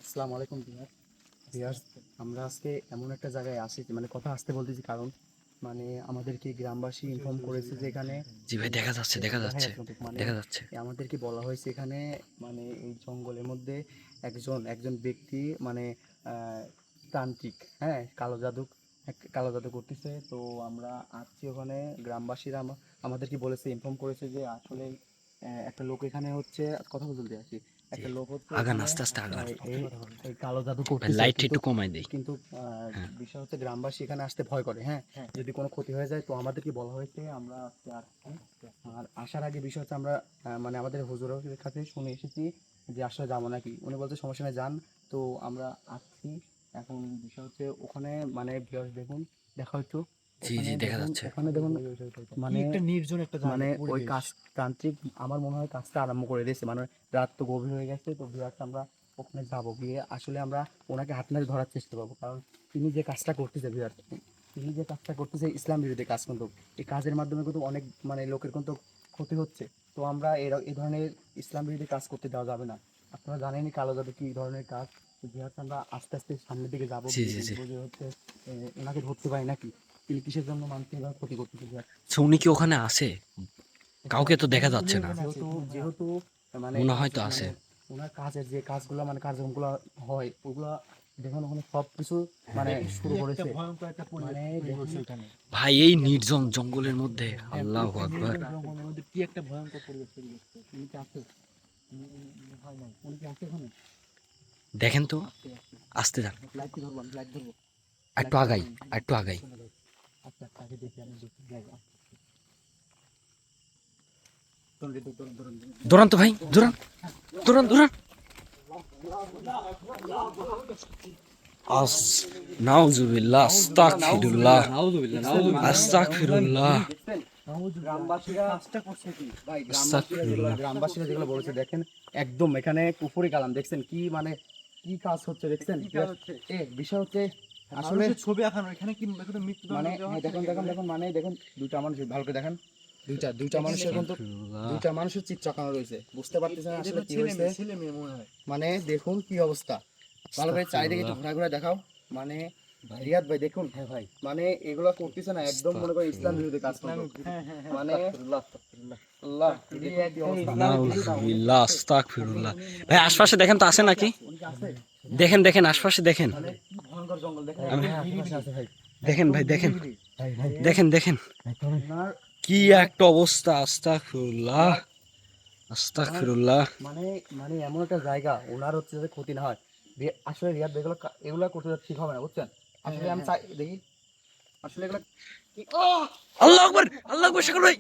আসসালামু আলাইকুম ভিউয়ার্স। আমরা আজকে এমন একটা জায়গায় আসি, মানে কথা আসতে বলতেছি কারণ মানে আমাদেরকে গ্রামবাসী ইনফর্ম করেছে যে এখানে জি ভাই, দেখা যাচ্ছে দেখা দেখা যাচ্ছে যাচ্ছে কিন্তু মানে দেখা যাচ্ছে। আমাদেরকে বলা হয়েছে এখানে মানে এই জঙ্গলের মধ্যে একজন একজন ব্যক্তি মানে তান্ত্রিক, হ্যাঁ, কালো জাদু করতেছে। তো আমরা আসছি ওখানে, গ্রামবাসীরা আমাদেরকে বলেছে, ইনফর্ম করেছে যে আসলে একটা লোক এখানে হচ্ছে, কথা বলতে আসি, জি, একটা লোক হচ্ছে আগান এখানে আস্তে আস্তে আগান। এই এই কালো জাদু ভাই করতেছে, লাইটটা কিন্তু একটু কমাই দেই। কিন্তু হ্যাঁ, বিষয় হচ্ছে গ্রামবাসী এখানে আসতে ভয় করে, হ্যাঁ, যদি কোনো ক্ষতি হয়ে যায়। তো আমাদেরকে বলা হয়েছে আমরা আজকে আসছি। আর আসার আগে বিষয় হচ্ছে আমরা মানে আমাদের হুজুরের কাছে শুনে এসেছি যে আসলে যাবো নাকি, উনি বলতে সমস্যা নেই যান। তো আমরা আসছি। এখন বিষয় হচ্ছে ওখানে মানে ভিউয়ার্স দেখুন, দেখা হচ্ছে জি জি দেখা যাচ্ছে। ওখানে দেখুন মানে একটা নির্জন একটা মানে জায়গা ওই পরিবেশ। কাজ তান্ত্রিক আমার মনে হয় কাজটা আরম্ভ করে দিয়েছে, মানে রাত তো গভীর হয়ে গেছে। তো ভিউয়ার্স আমরা ওখানে যাবো, গিয়ে আসলে আমরা ওনাকে হাত নাড়ে ধরার চেষ্টা করবো, কারণ তিনি যে কাজটা করতেছে ভিউয়ার্স, তিনি যে কাজটা করতেছে ইসলাম বিরোধী কাজ, কিন্তু এই কাজের মাধ্যমে কিন্তু অনেক মানে লোকের কিন্তু ক্ষতি হচ্ছে। তো আমরা এই ধরনের ইসলাম বিরোধী কাজ করতে দেওয়া যাবে না। আপনারা জানেনই কালো জাদু কি ধরনের কাজ। তো ভিউয়ার্স আমরা আস্তে আস্তে সামনের দিকে যাবো, জি গিয়ে জি জি। দেখবো যে হচ্ছে ওনাকে ধরতে পারি নাকি, তিনি কিসের জন্য মানুষের এভাবে ক্ষতি করতেছে ভিউয়ার্স। আচ্ছা, উনি কি ওখানে আছে? কাউকে তো দেখা যাচ্ছে না। যেহেতু যেহেতু মানে মনে হয় তো মানে আছে। ওনার কাজের যে কাজগুলো মানে কার্যক্রমগুলো হয় ওগুলা দেখুন ওখানে সব কিছু মানে শুরু একটা করেছে, ভয়ঙ্কর একটা পরিবেশ মানে তৈরি দেখুন করছে ওখানে। ভাই এই নির্জন জঙ্গলের মধ্যে হ্যাঁ, আল্লাহু এই আকবার। নির্জন জঙ্গলের মধ্যে কি একটা ভয়ঙ্কর পরিবেশ তৈরি করছে। উনি কি আছে? হয় নাই, উনি কি আছে ওখানে? দেখেন তো, আস্তে আস্তে আসতে যান। লাইট ধরবো, আমি লাইট ধরবো, একটু আগাই, একটু আগাই। আচ্ছা আচ্ছা, আগে দেখি, আমি দেখি যাই। ধরুন। দৌড়ান তো ভাই, দৌড়ান দৌড়ান দৌড়ান। আস নাউজুবিল্লাহ, আস্তাগফিরুল্লাহ, আস্তাগফিরুল্লাহ, দেখছেন গ্রামবাসীরা কাজটা করছে কি? ভাই, আস্তাগফিরুল্লাহ। গ্রামবাসীরা যেগুলো বলেছে দেখেন, একদম এখানে কুফরি কালাম, দেখছেন কি মানে কি কাজ হচ্ছে দেখছেন। কি কাজ হচ্ছে? বিষয় হচ্ছে আসলে মানুষের ছবি আঁকানো, এখানে কি এখানে মৃত্যুদণ্ড মানে দেওয়া হ্যাঁ, হচ্ছে দেখুন নাকি দেখুন এখানে? দেখুন মানে দেখুন দুইটা মানুষ, ভালো করে দেখেন, দুইটা মানুষের কিন্তু আস্তাগফিরুল্লাহ। দুইটা মানুষের চিত্র আঁকানো রয়েছে, বুঝতে পারতেছেন এদের আসলে তো কি ছেলে হয়েছে। মেয়ে, ছেলে মেয়ে মনে হয়। মানে দেখুন কি অবস্থা, ভালো করে চারিদিকে একটু ঘোরা ঘোরা দেখাও। মানে রিয়াদ ভাই দেখুন, হ্যাঁ ভাই, মানে এগুলো করতেছে না, একদম মনে করেন ইসলাম বিরোধী কাজ করতো। হ্যাঁ হ্যাঁ হ্যাঁ, মানে আস্তাগফিরুল্লাহ, আস্তাগফিরুল্লাহ। আল্লাহ, এই দেখুন কি অবস্থা। নাউজুবিল্লাহ, আস্তাগফিরুল্লাহ। ভাই আশপাশে দেখেন তো আছে নাকি? উনি কি আছে? দেখেন দেখেন আশপাশে দেখেন। মানে কি ভয়ঙ্কর জঙ্গল দেখেন, আমি- আশেপাশে আছে ভাই। দেখেন ভাই দেখেন, ভাই ভাই দেখেন দেখেন ওনার কি একটা অবস্থা। আস্তাগফিরুল্লাহ, আস্তাগফিরুল্লাহ। মানে মানে এমন একটা জায়গা, ওনার হচ্ছে যাতে ক্ষতি না হয়। আসলে রিয়াদ ভাই এগুলো করতে ঠিক হবে না, বুঝছেন। আসলে আমি চাই দেখি আসলে এগুলো আল্লাহু আকবার, আল্লাহু আকবার, শাকর ভাই,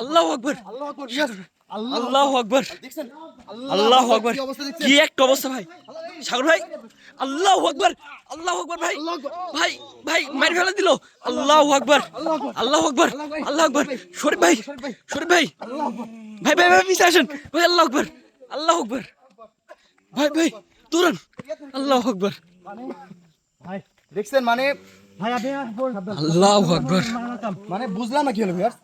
আল্লাহু আকবার, আল্লাহ আকবার রিয়াজ, আল্লাহ আল্লাহু আকবার, দেখছেন, আল্লাহু আকবার। কি অবস্থা দেখছেন। কি একটা অবস্থা ভাই, সাগর ভাই। আল্লাহু আকবার, আল্লাহু আকবার ভাই, আল্লাহ আকবার, ভাই ভাই মার ফেলা দিল। আল্লাহু আকবার, আল্লাহ আকবার, আল্লাহু আকবার, আল্লাহ ভাই, আল্লাহু আকবার। শরীফ ভাই, শরীফ ভাই, শরীফ ভাই, আল্লাহ আকবার, ভাই ভাই ভাই পিছে আসেন ভাই। আল্লাহু আকবার, আল্লাহু আকবার, ভাই ভাই তুরন। আল্লাহু আকবার, মানে ভাই দেখছেন মানে ভাই আপনি আল্লাহু আকবার। মানে বুঝলাম না কি হলো ভিউয়ার্স।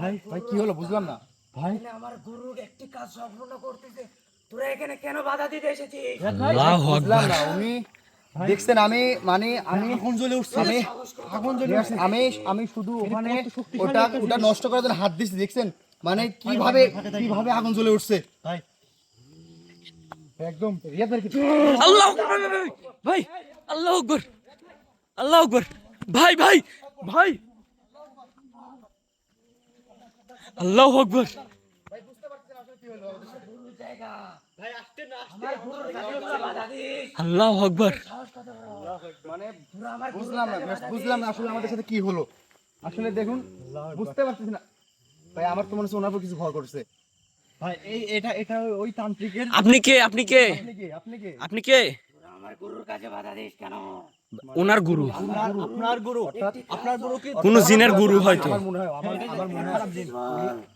ভাই ভাই কি হলো বুঝলাম না ভাই। আমার গুরুর একটি কাজ সম্পূর্ণ করতেছে, তোরা এখানে কেন বাধা দিতে এসেছিস? আল্লাহু বুঝলাম আকবার। না উনি দেখছেন, আমি মানে আমি আগুন জ্বলে উঠছে, আমি আমি শুধু ওখানে ওটা নষ্ট করার জন্য হাত দিচ্ছি, দেখছেন মানে কিভাবে কিভাবে আগুন জ্বলে উঠছে ভাই একদম। রিয়াদ ভাই কি আল্লাহু আকবার ভাই, ভাই, ভাই আল্লাহু আকবার, আল্লাহু আকবার। ভাই ভাই ভাই আল্লাহু আকবার, আল্লাহু আকবার। মানে বুঝলাম না বুঝলাম না আসলে আমাদের সাথে কি হলো। আসলে দেখুন বুঝতে পারতেছি না ভাই, আমার তো মনে হচ্ছে ওনার উপর কিছু ভর করছে। ভাই এই এটা এটা ওই তান্ত্রিকের। আপনি কে? আপনি কে? আপনি কি আপনি কি আপনি কে? তোরা আমার গুরুর কাছে বাধা দিস কেন? ওনার গুরু, আপনার গুরু, আপনার গুরু কি? কোন জিনের গুরু হয়তো। আমার মনে হয় আমার মনে হয়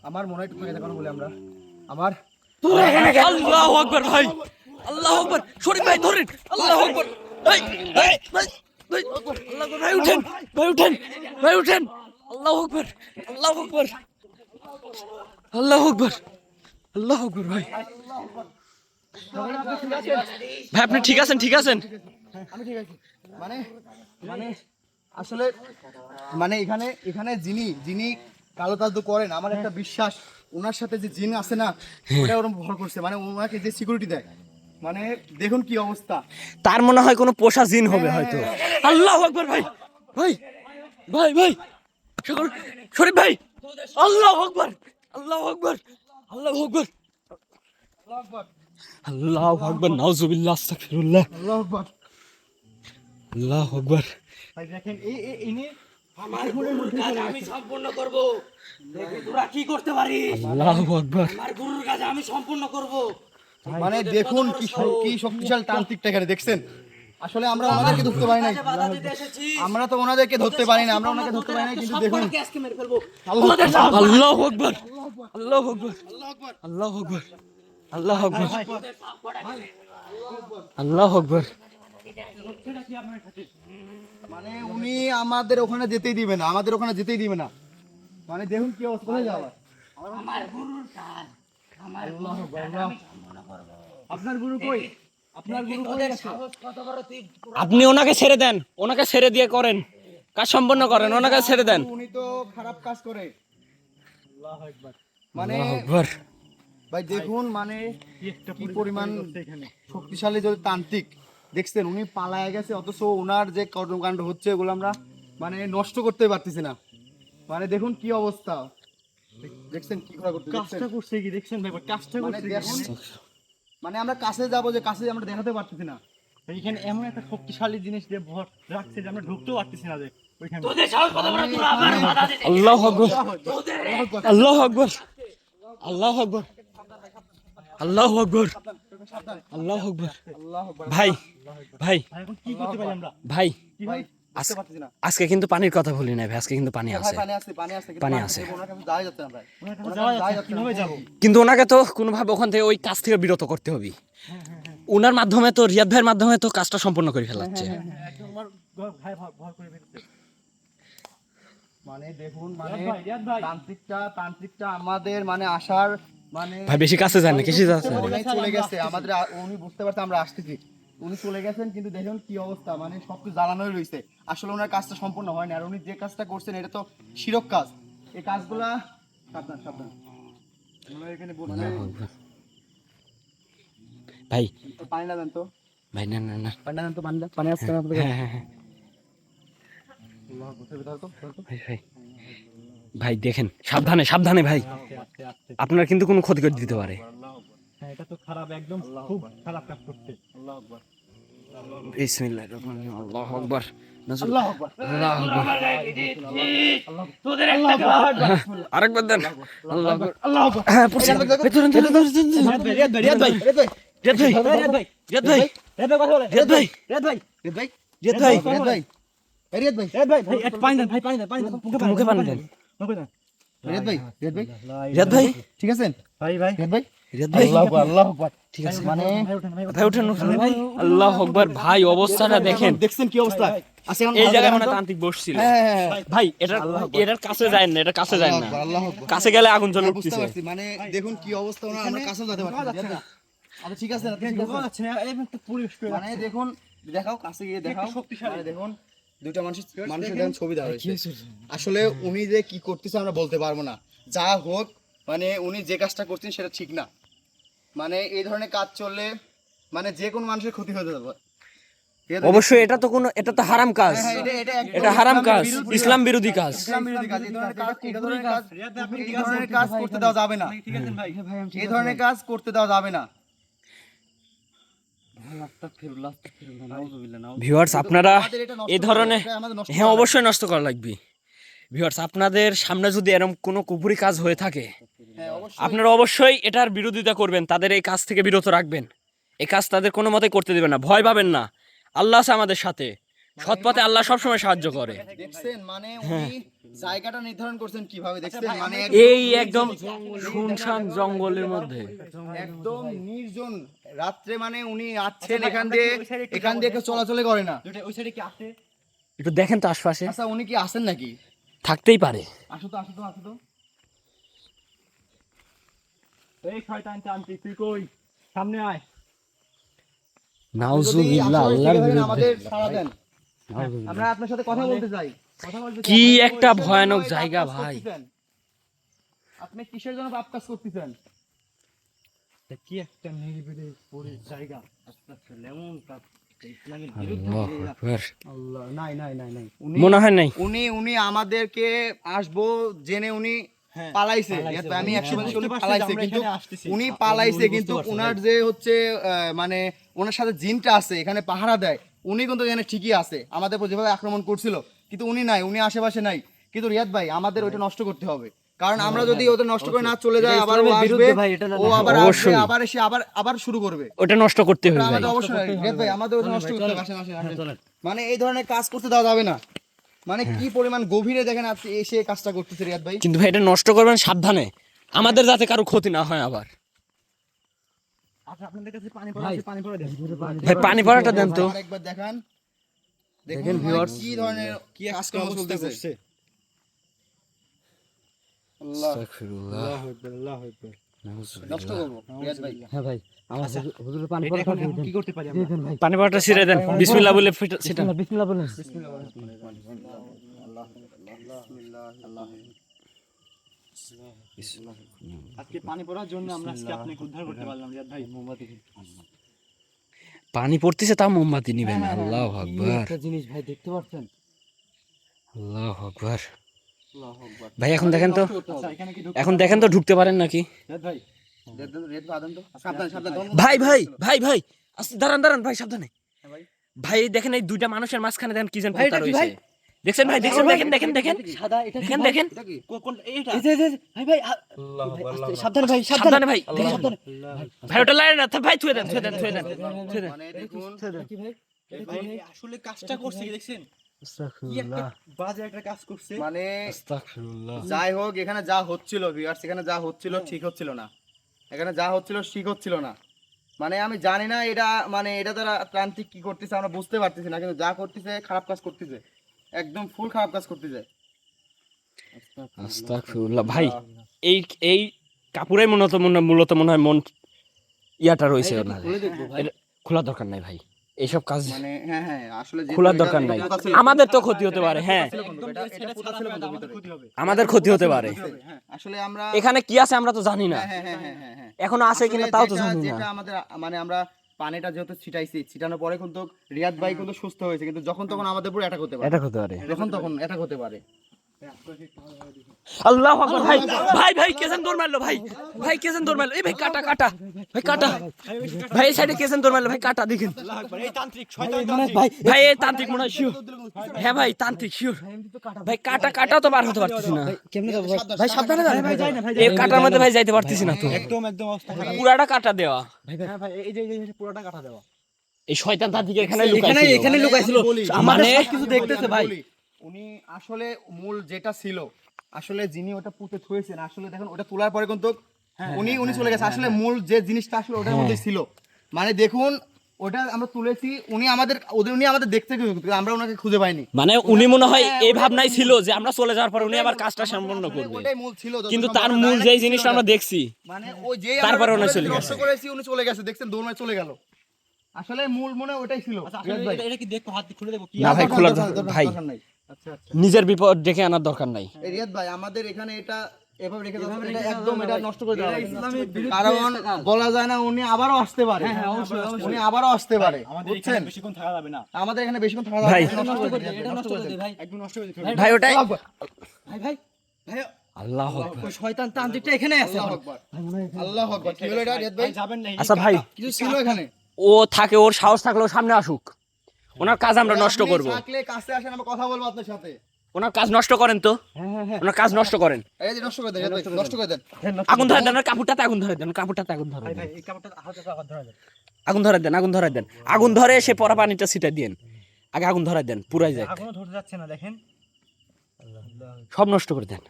আমার মনে হয় একটু কথা বলে আমরা আমার আল্লাহু আকবার ভাই, আল্লাহু আকবার। শরীফ ভাই ধরেন, আল্লাহু আকবার। এই এই ভাই, ভাই আল্লাহু আকবার। ভাই উঠেন, ভাই উঠেন, ভাই উঠেন। আল্লাহু আকবার, আল্লাহু আকবার, আল্লাহু আকবার, আল্লাহু আকবার ভাই। ভাই আপনি ঠিক আছেন? ঠিক আছেন? আমি ঠিক আছি। মানে মানে আসলে মানে এখানে এখানে যিনি যিনি কালো জাদু করেন, আমার একটা বিশ্বাস ওনার সাথে যে জিন আছে না, ওটা ওরকম ভর করছে। মানে ওনাকে যে সিকিউরিটি দেয়, মানে দেখুন কি অবস্থা। তার মনে হয় কোনো পোষা জিন হবে হয়তো। আল্লাহু আকবার ভাই, ভাই ভাই ভাই সকল শরীফ ভাই, আল্লাহু আকবার, আল্লাহু আকবার, আল্লাহু আকবার, আল্লাহু আকবার, নাউজুবিল্লাহ, আস্তাগফিরুল্লাহ, আল্লাহু আকবার। আল্লাহু আকবার। ভাই দেখেন ইনি আমার গুরুর কাজ আমি সম্পূর্ণ করব। দেখি তোরা কি করতে পারিস। আল্লাহু আকবার। আমার গুরুর কাজ আমি সম্পূর্ণ করব। মানে দেখুন কি শক্তিশালী তান্ত্রিকটা এখানে দেখছেন। আসলে আমরা ওনাদেরকে ধরতে পারি নাই, বাধা দিতে এসেছি। আমরা তো ওনাদেরকে ধরতে পারি না, আমরা ওনাকে ধরতে পারি না, কিন্তু দেখুন সবকটাকে আজকে মেরে ফেলবো। আল্লাহু আকবার, আল্লাহু আকবার, আল্লাহু আকবার, আল্লাহু আকবার, আল্লাহু আকবার। মানে উনি আমাদের ওখানে যেতেই দিবে না, আমাদের ওখানে যেতেই দিবে না। মানে দেখুন কি অবস্থা, কোথায় যাওয়া। আমার গুরুর কাজ আমার আপনার গুরু কই? আপনার গুরু কই তোদের আছে? সাহস কত বড় তুই আপনি ওনাকে ছেড়ে দেন, ওনাকে ছেড়ে দিয়ে করেন, কাজ সম্পন্ন করেন, ওনাকে ছেড়ে দেন। উনি তো খারাপ কাজ করে। মানে আল্লাহু আকবার। ভাই দেখুন মানে কি পরিমাণ শক্তিশালী যদি তান্ত্রিক দেখছেন, উনি পালায় গেছে, অথচ ওনার যে কর্মকাণ্ড হচ্ছে ওগুলো আমরা মানে নষ্ট করতে পারতেছি না। মানে দেখুন কি অবস্থা, দেখছেন কি করা করতে দেখছেন? কাজটা করছে কি দেখছেন ভাই, কাজটা মানে করছে দেখুন, মানে আমরা কাছে যাব, যে কাছে আমরা দেখাতে পারতেছি না। এখানে এমন একটা শক্তিশালী জিনিস দিয়ে ভর রাখছে যে আমরা ঢুকতেও পারতেছি না যে ওইখানে। তোদের সাহস কত বড় তোরা আমার বাধা দিতে আল্লাহু আকবার, তোদের আল্লাহু আকবার, আল্লাহু আকবার, আল্লাহু আকবার, আল্লাহু আকবার। ভাই ভাই ভাই এখন কি করতে পারি আমরা? ভাই, কি ভাই বুঝতে আজ- পারতেছি না। আজকে কিন্তু পানির কথা ভুলি নাই ভাই, আজকে কিন্তু পানি ভাই আছে। পানি আছে, পানি আছে, কিন্তু পানি পানি আছে। থেকে ওনার কাছে যাওয়া যাচ্ছে না ভাই। ওনার কাছে ওনার যাওয়া কাছে যাচ্ছে না, কিভাবে যাবো? কিন্তু ওনাকে তো কোনোভাবে ওখান থেকে ওই কাজ থেকে বিরত করতে হবে। ওনার মাধ্যমে তো রিয়াদ ভাইয়ের মাধ্যমে তো কাজটা সম্পন্ন করে ফেলাচ্ছে। একদম আমার ভাই ভর করে ফেলছে। মানে দেখুন মানে রিয়াদ ভাই। তান্ত্রিকটা আমাদের মানে আসার মানে ভাই বেশি কাছে যান না, কিছু যাচ্ছে না। উনি চলে গেছে, আমাদের উনি বুঝতে পারছে আমরা আসতেছি, উনি চলে গেছেন, কিন্তু দেখুন কি অবস্থা, মানে সবকিছু জ্বালানোই রয়েছে। আসলে ওনার কাজটা সম্পূর্ণ হয় না, আর উনি যে কাজটা করছেন এটা তো শিরক কাজ। এই কাজগুলা সাবধান সাবধান। আমরা এখানে বসে ভাই পানি না দেন তো, ভাই না না না, পানি না দেন তো, পানি আসছে না আপনাদের হ্যাঁ হ্যাঁ হ্যাঁ ভাই ভাই ভাই দেখেন, সাবধানে সাবধানে ভাই, আস্তে আস্তে। আপনার কিন্তু কোনো ক্ষতি করে দিতে পারে। হ্যাঁ এটা তো খারাপ, একদম খুব খারাপ কাজ করছে। আল্লাহু আকবার। বিসমিল্লাহির রহমানির রহিম, আল্লাহু আকবার, নাজুল, আল্লাহু আকবার। আল্লাহু আকবার, তোদের একটা কাজ আরেকবার দেন, আল্লাহু আকবার, আল্লাহু আকবার। হ্যাঁ পড়ছে, এই ধরেন, ধরেন, ধরেন, ধরেন, ধরেন। রিয়াদ ভাই, রিয়াদ ভাই, রিয়াদ ভাই, রিয়াদ ভাই, রিয়াদ ভাই, রিয়াদ ভাই, রিয়াদ ভাই কথা বলে। রিয়াদ ভাই, রিয়াদ ভাই, রিয়াদ ভাই, রিয়াদ ভাই, রিয়াদ ভাই, এই রিয়াদ ভাই, রিয়াদ ভাই, ভাই একটু পানি দেন, ভাই পানি দেন, পানি দেন, মুখে পানি দেন। মুখে দেন। রিয়াদ ভাই, রিয়াদ ভাই, রিয়াদ ভাই, ঠিক আছেন? ভাই ভাই, রিয়াদ ভাই, রিয়াদ ভাই, আল্লাহু আকবার, আল্লাহু আকবার। ঠিক আছে, মানে ভাই ওঠেন, ভাই ভাই উঠেন উঠেন ভাই, আল্লাহু আকবার। ভাই অবস্থাটা দেখেন, দেখছেন কি অবস্থা? আচ্ছা, এখন এই ভালো জায়গায় দেখেন মানে তো। তান্ত্রিক বসছিল। হ্যাঁ, হ্যাঁ, হ্যাঁ। ভাই এটার কাছে যায় না, এটা কাছে যায় না, আল্লাহু আকবার। কাছে গেলে আগুন জ্বলে হ্যাঁ, বুঝতে উঠতেছে। পারছি, মানে দেখুন কি অবস্থা, ওনার আমরা কাছেও যেতে পারছি না। রিয়াদ ভাই, আচ্ছা ঠিক আছে, ঠিক ঢোকা আছে। যাচ্ছে না, এমন তো পরিবেশ করে মানে দেখুন, দেখাও কাছে গিয়ে দেখাও, মানে দেখুন দুইটা মানুষের দেখুন ছবি দেওয়া হয়েছে। আসলে উনি যে কি করতেছে আমরা বলতে পারবো না। যা হোক, মানে উনি যে কাজটা করছেন সেটা ঠিক না। মানে এই ধরনের কাজ চললে মানে যে কোনো মানুষের ক্ষতি হতে পারে। অবশ্যই এটা তো হারাম কাজ, হ্যাঁ, একদম এটা হারাম ইসলামের কাজ, বিরুদ্ধে। ইসলাম বিরোধী কাজ। ইসলাম বিরোধী কাজ। এই ধরনের কাজ এই ধরনের কাজ করতে দেওয়া যাবে না। ঠিক আছেন ভাই? এই ধরনের কাজ করতে দেওয়া যাবে না। ভিউয়ার্স আপনারা আমাদের এটা নষ্ট এই ধরনের, এটা আমাদের নষ্ট হ্যাঁ করা অবশ্যই নষ্ট করা লাগবে। ভিউয়ার্স আপনাদের সামনে যদি এরকম কোনো কুপুরি কাজ হয়ে থাকে, হ্যাঁ, অবশ্যই। আপনারা অবশ্যই এটার বিরোধিতা করবেন, তাদের এই কাজ থেকে বিরত রাখবেন। এই কাজ তাদের কোনো মতে করতে দেবেন না, ভয় পাবেন না। আল্লাহ আছে আমাদের সাথে, সৎ পথে আল্লাহ সবসময় সাহায্য করে। দেখছেন মানে উনি জায়গাটা নির্ধারণ করছেন কিভাবে দেখছেন, মানে এই একদম শুনশান জঙ্গলের মধ্যে, একদম নির্জন রাত্রে, মানে উনি আসছেন এখান দিয়ে কেউ চলাচলে করে না। ওই সাইডে কি আছে? একটু দেখেন তো আশপাশে, আচ্ছা উনি কি আসেন নাকি? থাকতেই পারে। আসো তো, আসো তো, আসো তো। এই শয়তান তান্ত্রিক, তুই কই? সামনে আয়। নাউজুবিল্লাহ, আল্লাহর বিরুদ্ধে। আমাদের সাড়া দেন। আমরা আপনার সাথে কথা বলতে চাই। কি একটা ভয়ানক জায়গা ভাই। আপনি কিসের জন্য পাপ কাজ করতেছেন? কি একটা নিরিবিলি জায়গা, এমন পাপ ইসলামের বিরুদ্ধে। আল্লাহু আকবার। আল্লাহ, নাই নাই নাই নাই, মনে হয় নাই। উনি আমাদেরকে আসবো জেনে উনি পালাইছে। আমি 100% উনি পালাইছে, কিন্তু উনি পালাইছে, কিন্তু উনার যে হচ্ছে মানে ওনার সাথে জিনটা আছে এখানে পাহারা দেয়, উনি কিন্তু এখানে ঠিকই আছে, আমাদের উপর যেভাবে আক্রমণ করছিল, কিন্তু উনি নাই, উনি আশেপাশে নাই। কিন্তু রিয়াদ ভাই আমাদের ওইটা নষ্ট করতে হবে, কারণ আমরা যদি ওটা নষ্ট করে না চলে যাই, আবার ও আসবে, ও আবার আসবে, আবার এসে আবার শুরু করবে। ওটা নষ্ট করতে হবে ভাই। আমাদের অবশ্যই রিয়াদ ভাই আমাদের ওটা নষ্ট করতে হবে। আসেন আসেন আসেন। মানে এই ধরনের কাজ করতে দেওয়া যাবে না। মানে কি পরিমাণ গভীরে দেখেন আপনি এসে কাজটা করতেছে রিয়াদ ভাই। কিন্তু ভাই এটা নষ্ট করবেন সাবধানে, আমাদের যাতে কারো ক্ষতি না হয় আবার। আচ্ছা, আপনাদের কাছে পানি পড়া আছে, পানি পড়া দেন ভাই পানি পড়াটা দেন তো। আরেকবার দেখান, দেখেন ভিউয়ার্স কি ধরনের কি কাজকর্ম চলতেছে। আল্লাহ, আস্তাগফিরুল্লাহ। আল্লাহু আকবার, আল্লাহু আকবার। নষ্ট করব রিয়াদ ভাই। হ্যাঁ ভাই, আমার হুজুরের পানি এটা পড়া এখন আমরা কি করতে পারি আমরা? দেন ভাই, পানি পড়াটা ছিঁড়ে দেন, বিসমিল্লাহ বলে সেটা। বিসমিল্লাহ বলেন। আজকে পানি পড়ার জন্য আমরা আজকে আপনাকে উদ্ধার করতে পারলাম রিয়াদ ভাই। পানি পড়তেছে তা মোমবাতি নিবেন। আল্লাহু কি আকবার, একটা জিনিস ভাই, দেখতে পাচ্ছেন? আল্লাহু আকবার। আল্লাহু আকবার। ভাই এখন দেখেন তো, আচ্ছা, এখানে কি এখন দেখেন তো ঢুকতে পারেন নাকি? রিয়াদ ভাই, রিয়াদ ভাই আদান তো, সাবধান সাবধান। ভাই ভাই ভাই ভাই আস্তে দাঁড়ান দাঁড়ান ভাই, সাবধানে ভাই। ভাই। দেখেন এই দুইটা মানুষের মাঝখানে দেখেন কি যেন পোতা রয়েছে। দেখছেন ভাই, দেখছেন, দেখেন দেখেন দেখেন সাদা, এটা কি দেখেন ভাই? দেখেন। এটা কি? কোন এইটা? এই যে ভাই ভাই, সাবধানে ভাই, সাবধানে ভাই, সাবধানে। ভাই ওটা লাইন না ভাই, থুয়ে দেন থুয়ে দেন থুয়ে দেন থুয়ে দেন। মানে দেখুন কি ভাই? ভাই আসলে কাজটা করছে কি দেখছেন? কি একটা বাজে একটা কাজ করছে। মানে আস্তাগফিরুল্লাহ। যাই হোক, এখানে যা হচ্ছিল ভিউয়ার্স, এখানে যা হচ্ছিল ঠিক হচ্ছিল না, এখানে যা হচ্ছিল ঠিক হচ্ছিল না। মানে আমি জানি না এটা, মানে এটা তারা প্রান্তিক কি করতেছে আমরা বুঝতে পারতেছি না, কিন্তু যা করতেছে খারাপ কাজ করতেছে, একদম ফুল খারাপ কাজ করতেছে। আস্তাগফিরুল্লাহ। ভাই এই এই কাপড়ে মূলত মনে হয় মন ইয়াটা রয়েছে ওনার। এটা খোলা দরকার নাই ভাই, এইসব কাজ মানে হ্যাঁ হ্যাঁ, আসলে যে খোলার দরকার নাই, আমাদের তো ক্ষতি হতে পারে। হ্যাঁ আমাদের ক্ষতি হতে পারে। আসলে আমরা এখানে কি আছে আমরা তো জানি না, হ্যাঁ হ্যাঁ হ্যাঁ হ্যাঁ হ্যাঁ, এখনো আছে কিনা তাও তো জানি না। যেটা আমাদের মানে আমরা পানিটা যেহেতু ছিটাইছি, ছিটানোর পরে কিন্তু রিয়াদ ভাই কিন্তু সুস্থ হয়েছে, কিন্তু যখন তখন আমাদের উপর অ্যাটাক হতে পারে, এটা হতে পারে। যখন তখন অ্যাটাক হতে পারে। আল্লাহু আকবার। ভাই ভাই ভাই কেসেন দৌড় মারলো ভাই, ভাই কেসেন দৌড় মারলো। এই ভাই কাটা কাটা, ভাই কাটা, ভাই এই সাইডে কেসেন দৌড় মারলো, ভাই কাটা দেখেন। এই তান্ত্রিক শয়তান ভাই ভাই এই তান্ত্রিক মনে হয় শিওর। হ্যাঁ ভাই তান্ত্রিক শিওর। ভাই কাটা কাটাও তো বার হতে পারতেছি না। কেমনে যাবো ভাই? ভাই সাবধানে যান ভাই, যাই না ভাই, এই কাটার মধ্যে ভাই যাইতে পারতেছি না তো, একদম একদম অবস্থা খারাপ। পুরাটা কাটা দেওয়া। হ্যাঁ ভাই, এই যে পুরোটা কাটা দেওয়া। এই শয়তান তান্ত্রিক এখানে এখানে লুকাইছিল। মানে কিছু দেখতেছে ভাই, উনি আসলে মূল যেটা ছিল, আসলে যিনি ওটা পুঁতে থুয়েছেন, আসলে দেখেন ওটা তোলার পরে কিন্তু উনি চলে গেছে, আসলে মূল যে জিনিসটা আসলে ওটার মধ্যে ছিল। মানে দেখুন ওটা আমরা তুলেছি, উনি আমাদের দেখতে গেছে, কিন্তু আমরা ওনাকে খুঁজে পাইনি। মানে উনি মনে হয় এই ভাবনাই ছিল যে আমরা চলে যাওয়ার পর উনি আবার কাজটা সম্পন্ন করবে, ওটাই মূল ছিল, কিন্তু তার মূল যেই জিনিসটা আমরা দেখছি মানে ওই যে তারপরে উনি চলে গেছে। নষ্ট করেছি, উনি চলে গেছে, দেখছেন দৌড়ে চলে গেল। আসলে মূল মনে ওটাই ছিল। এটা কি দেখো, হাত খুলে দেখো কি? না ভাই খোলার ভাই, দরকার নাই। নিজের বিপদ ডেকে আনার দরকার নাই। এই রিয়াদ ভাই আমাদের এখানে এটা এভাবে রেখে দাও, এটা একদম এটা নষ্ট করে দেওয়া হবে। কারণ বলা যায় না, উনি আবারও আসতে পারে, উনি আবারও আসতে পারে, আমাদের বুঝছেন? এখানে বেশিক্ষণ থাকা যাবে না। আমাদের এখানে বেশিক্ষণ থাকা ভাই। যাবে না, নষ্ট করে দিন, এটা নষ্ট করে দে ভাই। একদম নষ্ট করে দিতে ভাই ওটাই ভাই ভাই ভাই, আল্লাহু আকবার। ওই শয়তান তান্ত্রিকটা এখানে আছে। আল্লাহু আকবার, আল্লাহু আকবার। কি হলো এটা রিয়াদ ভাই? যাবেন না। আচ্ছা ভাই, কিছু ছিল এখানে, ও থাকে, ওর সাহস থাকলে ও সামনে আসুক, ওনার কাজ আমরা নষ্ট করব। আপনি থাকলে কাছে আসেন, আমরা কথা বলবো আপনার সাথে। ওনার কাজ নষ্ট করেন তো, ওনার কাজ নষ্ট করেন। এই যে নষ্ট করে দেন রিয়াদ ভাই, নষ্ট করে দেন। আগুন ধরে দেন, কাপড়টাতে আগুন ধরে দেন, কাপড়টাতে আগুন ধরে দেন, এই কাপড়টা হাতে ধরা যাবে। আগুন ধরে দেন, আগুন ধরে দেন, আগুন ধরে সে পরা পানিটা ছিটাই দেন, আগে আগুন ধরে দেন, পুরাই যায়, এখনো ধরতে যাচ্ছে না, দেখেন। সব নষ্ট করে দেন,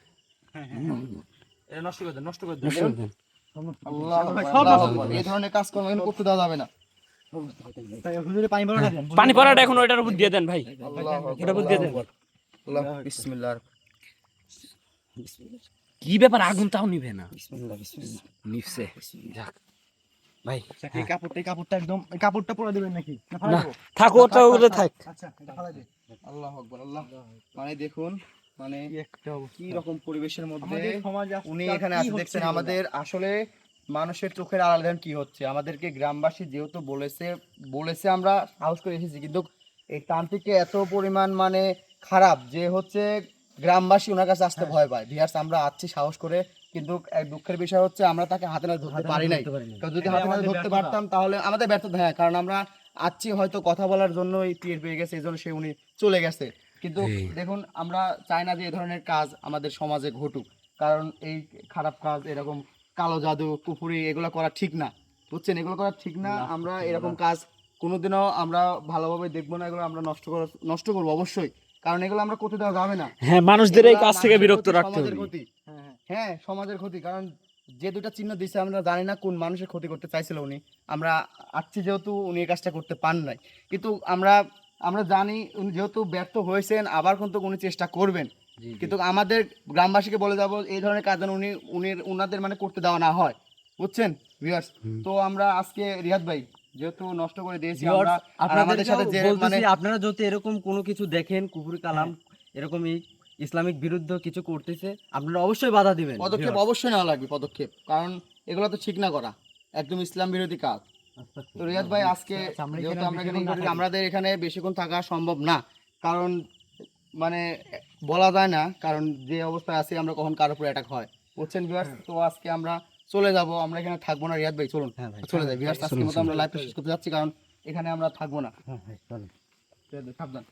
এটা নষ্ট করে দেন, নষ্ট করে দেন। নষ্ট করে দেন। আল্লাহু আকবার, আল্লাহু আকবার। এই ধরনের কাজ কর্ম এখানে করতে দেওয়া যাবে না। তাই হুজুরে পানি ভরা দেন। পানি পড়াটা এখন ওইটার উপর দিয়ে দেন ভাই, আল্লাহু আকবার, ওটার উপর দিয়ে দেন। আল্লাহ বিসমিল্লাহ। কি ব্যাপার, আগুন তাও নিবে না, নিভছে, যাক। ভাই এই কাপড়টা একদম এই কাপড়টা পরে দিবেন নাকি না ফালাই না দেবো? থাকো ওটা ওটা থাক আচ্ছা এটা ফালাই দে। আল্লাহ আকবার আল্লাহ, মানে দেখুন মানে কি একটা অবস্থা। কি রকম পরিবেশের মধ্যে আমাদের সমাজে আজকাল উনি কি এখানে আছে হচ্ছে দেখছেন। এগুলো? আমাদের আসলে মানুষের চোখের আড়াল দেখেন কি হচ্ছে। আমাদেরকে গ্রামবাসী যেহেতু বলেছে আমরা সাহস করে এসেছি, কিন্তু এই তান্ত্রিককে এত পরিমাণ মানে খারাপ যে হচ্ছে গ্রামবাসী ওনার কাছে আসতে ভয় পায়। ভিউয়ার্স আমরা আসছি সাহস করে, কিন্তু এক দুঃখের বিষয় হচ্ছে আমরা তাকে হাতে নাতে ধরতে পারি নাই। তো যদি এটাই হাতে নাতে আমাদের ধরতে ব্যর্থতা। পারতাম তাহলে আমাদের ব্যর্থতা, হ্যাঁ, কারণ আমরা আসছি হয়তো কথা বলার জন্য এই টের পেয়ে গেছে, এই জন্য সে উনি চলে গেছে। কিন্তু দেখুন আমরা চাই না যে এই ধরনের কাজ আমাদের সমাজে ঘটুক, কারণ এই খারাপ কাজ এরকম কালো জাদু কুফুরি এগুলো করা ঠিক না, বুঝছেন, এগুলো করা ঠিক না। আমরা এরকম কাজ কোনোদিনও আমরা ভালোভাবে দেখবো না, এগুলো আমরা নষ্ট করবো অবশ্যই, কারণ এগুলো আমরা করতে দেওয়া যাবে না। হ্যাঁ মানুষদের এই এগুলা কাজ থেকে মানুষের বিরক্ত ক্ষতি, রাখতে সমাজের হবে ক্ষতি। হ্যাঁ সমাজের ক্ষতি, কারণ যে দুটা চিহ্ন দিচ্ছে আমরা জানি না কোন মানুষের ক্ষতি করতে চাইছিল উনি। আমরা আসছি যেহেতু উনি এই কাজটা করতে পান নাই, কিন্তু আমরা জানি উনি যেহেতু ব্যর্থ হয়েছেন, আবার কিন্তু উনি চেষ্টা করবেন। কিন্তু আমাদের গ্রামবাসীকে বলে যাবো এই ধরনের কাজ যেন উনাদের মানে করতে দেওয়া না হয়, বুঝছেন ভিউয়ার্স। তো আমরা আজকে রিয়াদ ভাই যেহেতু নষ্ট করে দিয়েছি আমরা, আর আমাদের সাথে যে মানে আপনারা যদি এরকম কোনো কিছু দেখেন কুফরি কালাম এরকমই ইসলামিক বিরুদ্ধ কিছু করতেছে আপনারা অবশ্যই বাধা দিবেন। পদক্ষেপ অবশ্যই নেওয়া লাগবে পদক্ষেপ, কারণ এগুলো তো ঠিক না করা, একদম ইসলাম বিরোধী কাজ। তো রিয়াদ ভাই আজকে যেহেতু আমরা এখানে করি, আমাদের এখানে বেশিক্ষণ থাকা সম্ভব না, কারণ মানে বলা যায় না, কারণ যে অবস্থায় আছি আমরা কখন কার উপরে অ্যাটাক হয়, বুঝছেন ভিউয়ার্স। তো আজকে আমরা চলে যাব, আমরা এখানে থাকবো না। রিয়াদ ভাই চলুন চলে যাই ভিউয়ার্স, আজকের মতো আমরা লাইভটা শেষ করতে যাচ্ছি, কারণ এখানে আমরা থাকবো না। রিয়াদ ভাই, সাবধান।